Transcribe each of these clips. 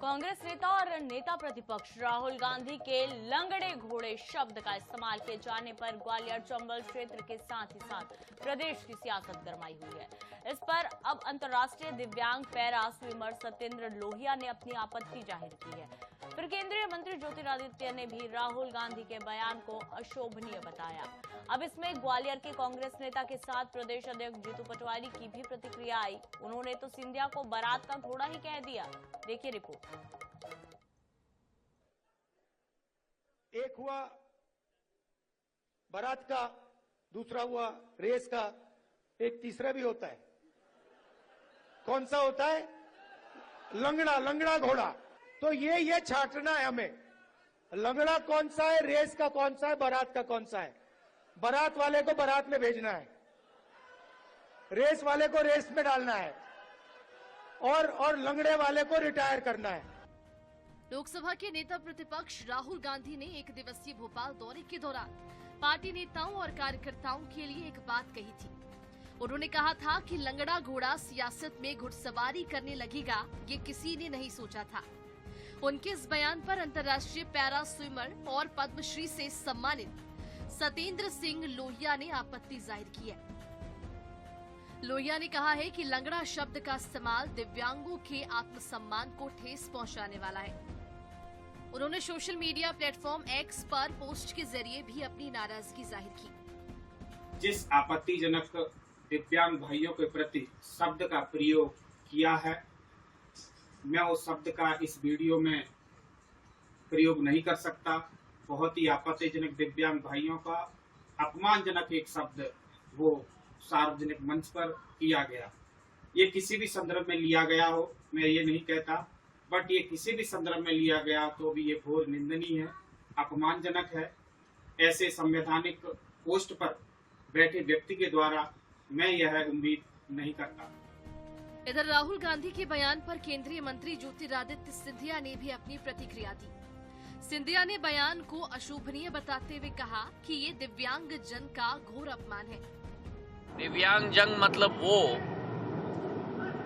कांग्रेस नेता और नेता प्रतिपक्ष राहुल गांधी के लंगड़े घोड़े शब्द का इस्तेमाल किए जाने पर ग्वालियर चंबल क्षेत्र के साथ ही साथ प्रदेश की सियासत गरमाई हुई है। इस पर अब अंतर्राष्ट्रीय दिव्यांग पैरा स्विमर सत्येंद्र लोहिया ने अपनी आपत्ति जाहिर की है। फिर केंद्रीय मंत्री ज्योतिरादित्य ने भी राहुल गांधी के बयान को अशोभनीय बताया। अब इसमें ग्वालियर के कांग्रेस नेता के साथ प्रदेश अध्यक्ष जीतू पटवारी की भी प्रतिक्रिया आई। उन्होंने तो सिंधिया को बारात का घोड़ा ही कह दिया। देखिए रिपोर्ट। एक हुआ बारात का, दूसरा हुआ रेस का, एक तीसरा भी होता है। कौन सा होता है? लंगड़ा घोड़ा। तो ये छांटना है हमें। लंगड़ा कौन सा है, रेस का कौन सा है, बारात का कौन सा है। बारात वाले को बारात में भेजना है, रेस वाले को रेस में डालना है और लंगड़े वाले को रिटायर करना है। लोकसभा के नेता प्रतिपक्ष राहुल गांधी ने एक दिवसीय भोपाल दौरे के दौरान पार्टी नेताओं और कार्यकर्ताओं के लिए एक बात कही थी। उन्होंने कहा था कि लंगड़ा घोड़ा सियासत में घुड़सवारी करने लगेगा, ये किसी ने नहीं सोचा था। उनके इस बयान पर अंतर्राष्ट्रीय पैरा स्विमर और पद्मश्री से सम्मानित सत्येंद्र सिंह लोहिया ने आपत्ति जाहिर की है। लोहिया ने कहा है कि लंगड़ा शब्द का इस्तेमाल दिव्यांगों के आत्मसम्मान को ठेस पहुंचाने वाला है। उन्होंने सोशल मीडिया प्लेटफॉर्म एक्स पर पोस्ट के जरिए भी अपनी नाराजगी जाहिर की। जिस आपत्तिजनक दिव्यांग भाइयों के प्रति शब्द का प्रयोग किया है, मैं उस शब्द का इस वीडियो में प्रयोग नहीं कर सकता। बहुत ही आपत्तिजनक दिव्यांग भाइयों का अपमानजनक एक शब्द वो सार्वजनिक मंच पर किया गया। ये किसी भी संदर्भ में लिया गया हो, मैं ये नहीं कहता, बट ये किसी भी संदर्भ में लिया गया तो भी ये घोर निंदनीय है, अपमानजनक है। ऐसे संवैधानिक पोस्ट पर बैठे व्यक्ति के द्वारा मैं यह उम्मीद नहीं करता। इधर राहुल गांधी के बयान पर केंद्रीय मंत्री ज्योतिरादित्य सिंधिया ने भी अपनी प्रतिक्रिया दी। सिंधिया ने बयान को अशोभनीय बताते हुए कहा कि ये दिव्यांग जन का घोर अपमान है। दिव्यांग जन मतलब वो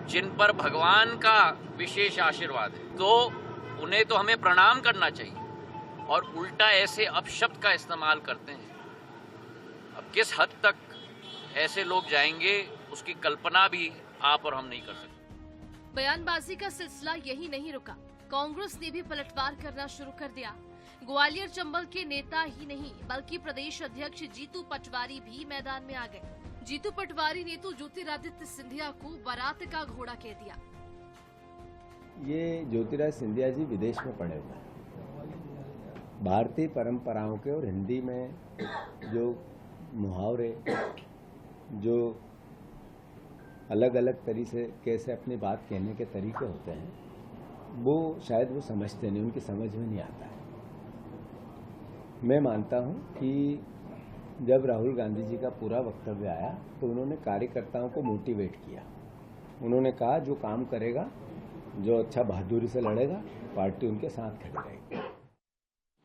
जिन पर भगवान का विशेष आशीर्वाद है, तो उन्हें तो हमें प्रणाम करना चाहिए, और उल्टा ऐसे अपशब्द का इस्तेमाल करते हैं। अब किस हद तक ऐसे लोग जाएंगे उसकी कल्पना भी आप और हम नहीं कर सकते। बयानबाजी का सिलसिला यही नहीं रुका, कांग्रेस ने भी पलटवार करना शुरू कर दिया। ग्वालियर चंबल के नेता ही नहीं बल्कि प्रदेश अध्यक्ष जीतू पटवारी भी मैदान में आ गए। जीतू पटवारी ने तो ज्योतिरादित्य सिंधिया को बारात का घोड़ा कह दिया। ये ज्योतिरादित्य सिंधिया जी विदेश में पढ़े हुए हैं। भारतीय परंपराओं के और हिंदी में जो मुहावरे, जो अलग अलग तरीके से अपनी बात कहने के तरीके होते हैं, वो शायद वो समझते नहीं, उनकी समझ में नहीं आता है। मैं मानता हूं कि जब राहुल गांधी जी का पूरा वक्तव्य आया तो उन्होंने कार्यकर्ताओं को मोटिवेट किया। उन्होंने कहा जो काम करेगा, जो अच्छा बहादुरी से लड़ेगा, पार्टी उनके साथ खड़ी रहेगी।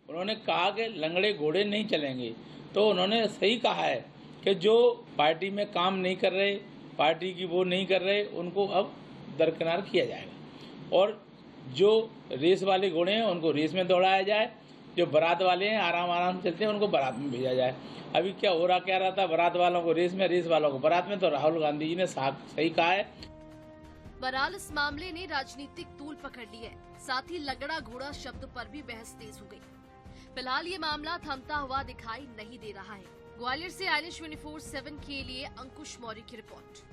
उन्होंने कहा कि लंगड़े घोड़े नहीं चलेंगे, तो उन्होंने सही कहा है कि जो पार्टी में काम नहीं कर रहे, पार्टी की वो नहीं कर रहे, उनको अब दरकिनार किया जाएगा, और जो रेस वाले घोड़े हैं उनको रेस में दौड़ाया जाए, जो बारात वाले हैं आराम चलते हैं उनको बारात में भेजा जाए। अभी क्या हो रहा था, बारात वालों को रेस में, रेस वालों को बारात में, तो राहुल गांधी जी ने सही कहा है। बहरहाल इस मामले ने राजनीतिक तूल पकड़ ली है, साथ ही लंगड़ा घोड़ा शब्द पर भी बहस तेज हो गई। फिलहाल ये मामला थमता हुआ दिखाई नहीं दे रहा है। ग्वालियर से INS 24/7 के लिए अंकुश मौर्य की रिपोर्ट।